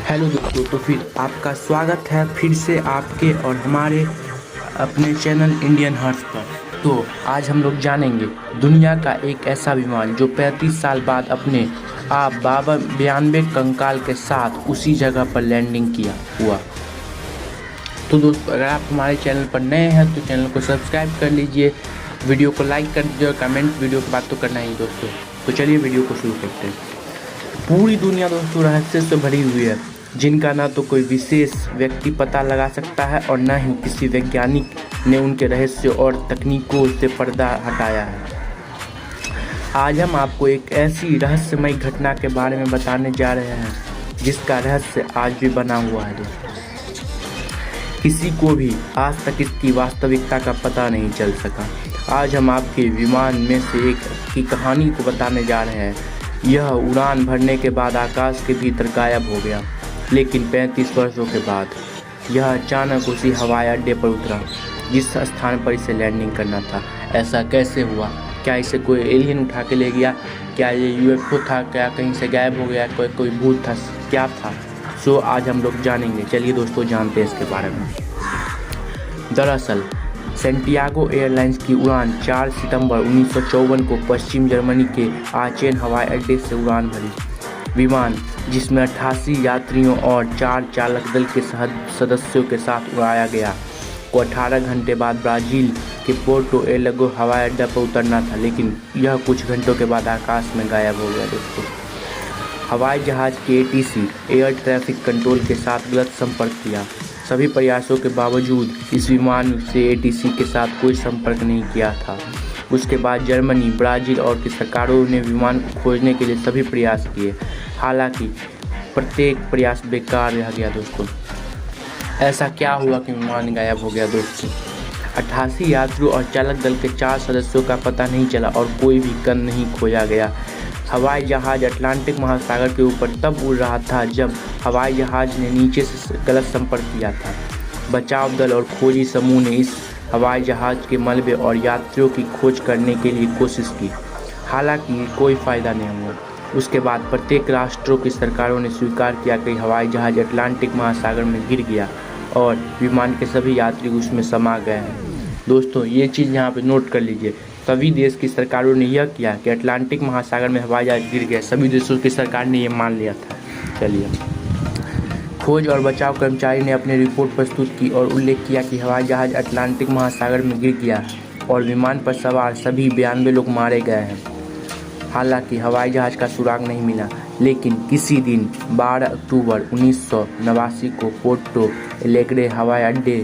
Hello दोस्तों, तो फिर आपका स्वागत है फिर से आपके और हमारे अपने चैनल इंडियन हर्ट्स पर। तो आज हम लोग जानेंगे दुनिया का एक ऐसा विमान जो 35 साल बाद अपने आप 92 कंकाल के साथ उसी जगह पर लैंडिंग किया हुआ। तो दोस्तों, अगर आप हमारे चैनल पर नए हैं तो चैनल को सब्सक्राइब कर लीजिए, वीडियो को लाइक कर दीजिए और कमेंट वीडियो की बात तो करना ही दोस्तों। तो चलिए वीडियो को शुरू करते हैं। पूरी दुनिया दोस्तों रहस्य से भरी हुई है, जिनका ना तो कोई विशेष व्यक्ति पता लगा सकता है और न ही किसी वैज्ञानिक ने उनके रहस्य और तकनीकों से पर्दा हटाया है। आज हम आपको एक ऐसी रहस्यमयी घटना के बारे में बताने जा रहे हैं जिसका रहस्य आज भी बना हुआ है दोस्तों। किसी को भी आज तक इसकी वास्तविकता का पता नहीं चल सका। आज हम आपके विमान में से एक की कहानी को बताने जा रहे हैं। यह उड़ान भरने के बाद आकाश के भीतर गायब हो गया, लेकिन 35 वर्षों के बाद यह अचानक उसी हवाई अड्डे पर उतरा जिस स्थान पर इसे लैंडिंग करना था। ऐसा कैसे हुआ? क्या इसे कोई एलियन उठा के ले गया? क्या ये यूएफओ था? क्या कहीं से गायब हो गया? कोई भूत था? क्या था? सो आज हम लोग जानेंगे। चलिए दोस्तों, जानते हैं इसके बारे में। दरअसल सैंटियागो एयरलाइंस की उड़ान 4 सितंबर 1954 को पश्चिम जर्मनी के आचेन हवाई अड्डे से उड़ान भरी। विमान, जिसमें 88 यात्रियों और 4 चालक दल के सदस्यों के साथ उड़ाया गया, को 18 घंटे बाद ब्राज़ील के पोर्टो एलेग्रे हवाई अड्डा पर उतरना था, लेकिन यह कुछ घंटों के बाद आकाश में गायब हो गया दोस्तों। हवाई जहाज़ के एटीसी एयर ट्रैफिक कंट्रोल के साथ गलत संपर्क किया। सभी प्रयासों के बावजूद इस विमान से एटीसी के साथ कोई संपर्क नहीं किया था। उसके बाद जर्मनी, ब्राज़ील और की सरकारों ने विमान को खोजने के लिए सभी प्रयास किए, हालांकि प्रत्येक प्रयास बेकार रह गया दोस्तों। ऐसा क्या हुआ कि विमान गायब हो गया दोस्तों? 88 यात्रियों और चालक दल के 4 सदस्यों का पता नहीं चला और कोई भी कण नहीं खोया गया। हवाई जहाज़ अटलांटिक महासागर के ऊपर तब उड़ रहा था जब हवाई जहाज़ ने नीचे से गलत संपर्क किया था। बचाव दल और खोजी समूह ने इस हवाई जहाज़ के मलबे और यात्रियों की खोज करने के लिए कोशिश की, हालांकि कोई फ़ायदा नहीं हुआ। उसके बाद प्रत्येक राष्ट्रों की सरकारों ने स्वीकार किया कि हवाई जहाज़ अटलांटिक महासागर में गिर गया और विमान के सभी यात्री उसमें समा गए हैं। दोस्तों, ये चीज़ यहाँ पे नोट कर लीजिए। सभी देश की सरकारों ने यह किया कि अटलांटिक महासागर में हवाई जहाज़ गिर गया। सभी देशों की सरकार ने ये मान लिया था। चलिए, खोज और बचाव कर्मचारी ने अपनी रिपोर्ट प्रस्तुत की और उल्लेख किया कि हवाई जहाज़ अटलांटिक महासागर में गिर गया और विमान पर सवार सभी 92 लोग मारे गए हैं। हालांकि हवाई जहाज़ का सुराग नहीं मिला, लेकिन किसी दिन 12 अक्टूबर 1989 को पोर्टो एलेग्रे हवाई अड्डे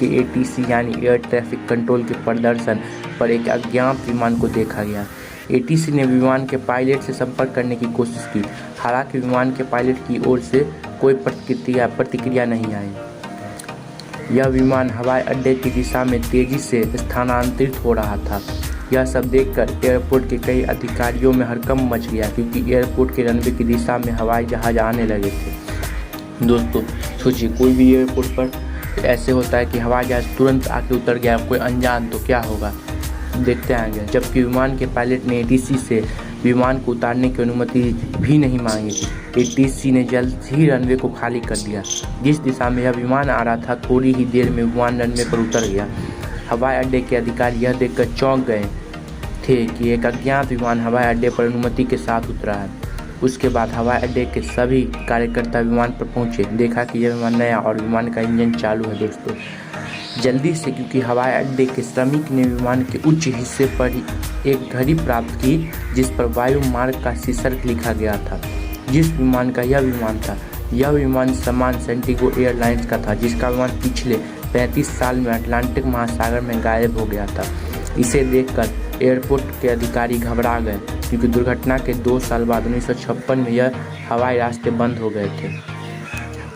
के एटीसी यानी एयर ट्रैफिक कंट्रोल के प्रदर्शन पर एक अज्ञात विमान को देखा गया। एटीसी ने विमान के पायलट से संपर्क करने की कोशिश की, हालांकि विमान के पायलट की ओर से कोई प्रतिक्रिया नहीं आई। यह विमान हवाई अड्डे की दिशा में तेजी से स्थानांतरित हो रहा था। यह सब देखकर एयरपोर्ट के कई अधिकारियों में हड़कंप मच गया, क्योंकि एयरपोर्ट के रनवे की दिशा में हवाई जहाज़ आने लगे थे। दोस्तों सोचिए, कोई भी एयरपोर्ट पर ऐसे होता है कि हवाई जहाज़ तुरंत आके उतर गया, कोई अनजान, तो क्या होगा देखते आएंगे। जबकि विमान के पायलट ने एटीसी से विमान को उतारने की अनुमति भी नहीं मांगी थी। एटीसी ने जल्द ही रनवे को खाली कर दिया। जिस दिशा में यह विमान आ रहा था, थोड़ी ही देर में विमान रनवे पर उतर गया। हवाई अड्डे के अधिकारी यह देखकर चौंक गए थे कि एक अज्ञात विमान हवाई अड्डे पर अनुमति के साथ उतरा है। उसके बाद हवाई अड्डे के सभी कार्यकर्ता विमान पर पहुंचे, देखा कि यह विमान नया और विमान का इंजन चालू है दोस्तों। जल्दी से, क्योंकि हवाई अड्डे के श्रमिक ने विमान के उच्च हिस्से पर एक घड़ी प्राप्त की जिस पर वायु मार्ग का शीर्षक लिखा गया था। जिस विमान का यह विमान था, यह विमान समान सैंटियागो एयरलाइंस का था, जिसका विमान पिछले 35 साल में अटलांटिक महासागर में गायब हो गया था। इसे देखकर एयरपोर्ट के अधिकारी घबरा गए, क्योंकि दुर्घटना के 2 साल बाद 1956 में यह हवाई रास्ते बंद हो गए थे।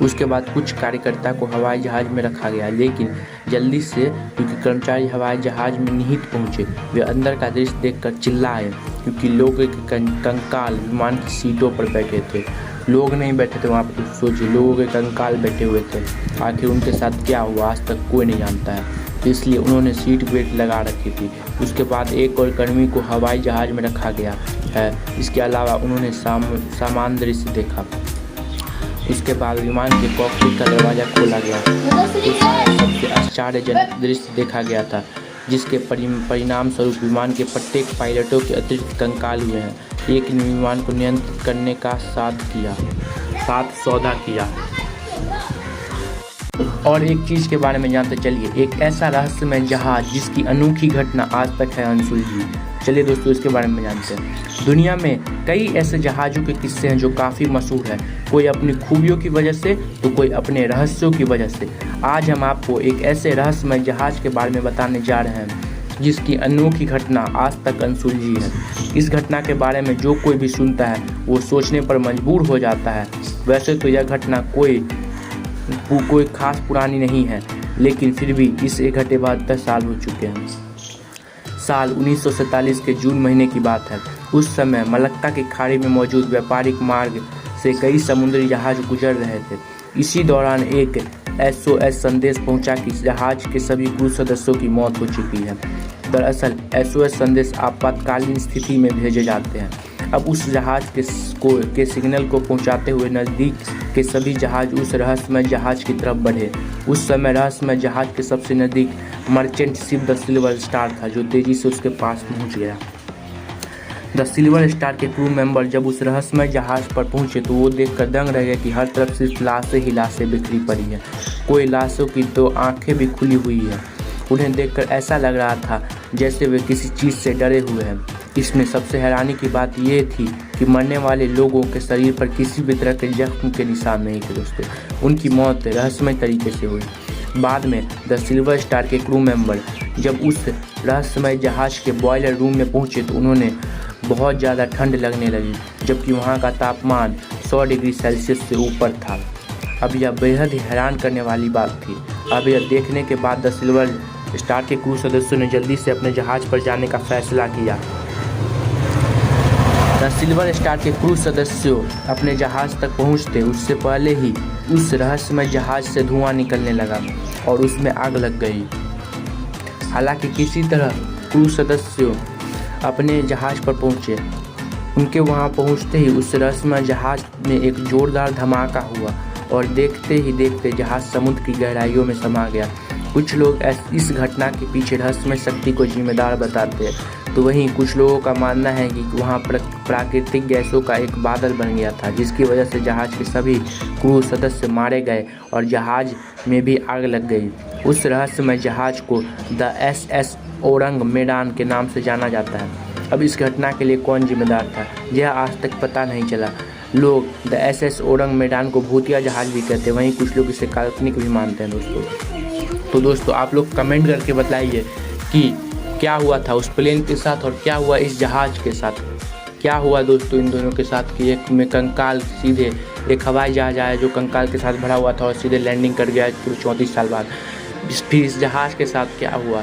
उसके बाद कुछ कार्यकर्ता को हवाई जहाज़ में रखा गया, लेकिन जल्दी से, क्योंकि कर्मचारी हवाई जहाज़ में निहित पहुंचे, वे अंदर का दृश्य देखकर चिल्लाए, क्योंकि लोगों के कंकाल विमान की सीटों पर बैठे थे। लोग नहीं बैठे थे वहाँ पर, तो सोचिए, लोगों के कंकाल बैठे हुए थे। आखिर उनके साथ क्या हुआ आज तक कोई नहीं जानता है, इसलिए उन्होंने सीट बेल्ट लगा रखी थी। उसके बाद एक और कर्मी को हवाई जहाज़ में रखा गया है। इसके अलावा उन्होंने सामान्य दृश्य देखा। उसके बाद विमान के कॉकपिट का दरवाज़ा खोला गया। उसमें सबसे आश्चर्यजनक दृश्य देखा गया था, जिसके परिणाम स्वरूप विमान के प्रत्येक पायलटों के अतिरिक्त कंकाल हुए हैं। एक ने विमान को नियंत्रित करने का साथ सौदा किया। और एक चीज़ के बारे में जानते चलिए, एक ऐसा रहस्यमय जहाज जिसकी अनोखी घटना आज तक है अनसुलझी। चलिए दोस्तों, इसके बारे में जानते हैं। दुनिया में कई ऐसे जहाज़ों के किस्से हैं जो काफ़ी मशहूर हैं, कोई अपनी खूबियों की वजह से तो कोई अपने रहस्यों की वजह से। आज हम आपको एक ऐसे रहस्यमय जहाज़ के बारे में बताने जा रहे हैं जिसकी अनोखी घटना आज तक अनसुलझी है। इस घटना के बारे में जो कोई भी सुनता है वो सोचने पर मजबूर हो जाता है। वैसे तो यह घटना कोई खास पुरानी नहीं है, लेकिन फिर भी इसे घटे 72 साल हो चुके हैं। साल 1947 के जून महीने की बात है। उस समय मलक्का की खाड़ी में मौजूद व्यापारिक मार्ग से कई समुद्री जहाज गुजर रहे थे। इसी दौरान एक SOS संदेश पहुंचा कि जहाज के सभी क्रू सदस्यों की मौत हो चुकी है। दरअसल SOS संदेश आपातकालीन स्थिति में भेजे जाते हैं। अब उस जहाज के सिग्नल को पहुंचाते हुए नज़दीक के सभी जहाज उस रहस्यमय जहाज की तरफ बढ़े। उस समय रहस्यमय जहाज के सबसे नज़दीक merchant ship the silver star था, जो तेज़ी से उसके पास पहुंच गया। द सिल्वर स्टार के क्रू मेंबर जब उस रहस्यमय जहाज पर पहुंचे तो वो देखकर दंग रह गए कि हर तरफ सिर्फ लाशें ही लाशें बिखरी पड़ी हैं। कोई लाशों की तो आंखें भी खुली हुई हैं। उन्हें देखकर ऐसा लग रहा था जैसे वे किसी चीज़ से डरे हुए हैं। इसमें सबसे हैरानी की बात यह थी कि मरने वाले लोगों के शरीर पर किसी भी तरह के जख्म के निशान नहीं थे दोस्तों। उनकी मौत रहस्यमय तरीके से हुई। बाद में द सिल्वर स्टार के क्रू मेंबर जब उस रहस्यमय जहाज के बॉयलर रूम में पहुंचे तो उन्होंने बहुत ज़्यादा ठंड लगने लगी, जबकि वहां का तापमान 100 डिग्री सेल्सियस से ऊपर था। अब यह बेहद ही हैरान करने वाली बात थी। अब यह देखने के बाद द सिल्वर स्टार के क्रू सदस्यों ने जल्दी से अपने जहाज पर जाने का फैसला किया। द सिल्वर स्टार के क्रू सदस्यों अपने जहाज तक पहुंचते उससे पहले ही उस रहस्यमय जहाज से धुआं निकलने लगा और उसमें आग लग गई। हालांकि किसी तरह क्रू सदस्यों अपने जहाज पर पहुंचे। उनके वहां पहुंचते ही उस रहस्यमय जहाज में एक जोरदार धमाका हुआ और देखते ही देखते जहाज समुद्र की गहराइयों में समा गया। कुछ लोग इस घटना के पीछे रहस्यमय शक्ति को जिम्मेदार बताते हैं, तो वहीं कुछ लोगों का मानना है कि वहां प्राकृतिक गैसों का एक बादल बन गया था, जिसकी वजह से जहाज के सभी क्रू सदस्य मारे गए और जहाज में भी आग लग गई। उस रहस्यमय जहाज को द SS ओरंग मेडान के नाम से जाना जाता है। अब इस घटना के लिए कौन जिम्मेदार था, यह आज तक पता नहीं चला। लोग द SS ओरंग मेडान को भूतिया जहाज भी कहते हैं, वहीं कुछ लोग इसे काल्पनिक भी मानते हैं दोस्तों। तो दोस्तों आप लोग कमेंट करके बताइए कि क्या हुआ था उस प्लेन के साथ और क्या हुआ इस जहाज के साथ। क्या हुआ दोस्तों इन दोनों के साथ कि एक में कंकाल सीधे एक हवाई जहाज आया जो कंकाल के साथ भरा हुआ था और सीधे लैंडिंग कर गया 34 साल बाद। फिर इस जहाज के साथ क्या हुआ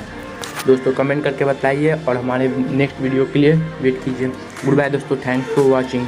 दोस्तों, कमेंट करके बताइए और हमारे नेक्स्ट वीडियो के लिए वेट कीजिए। गुड बाय दोस्तों, थैंक्स फॉर वॉचिंग।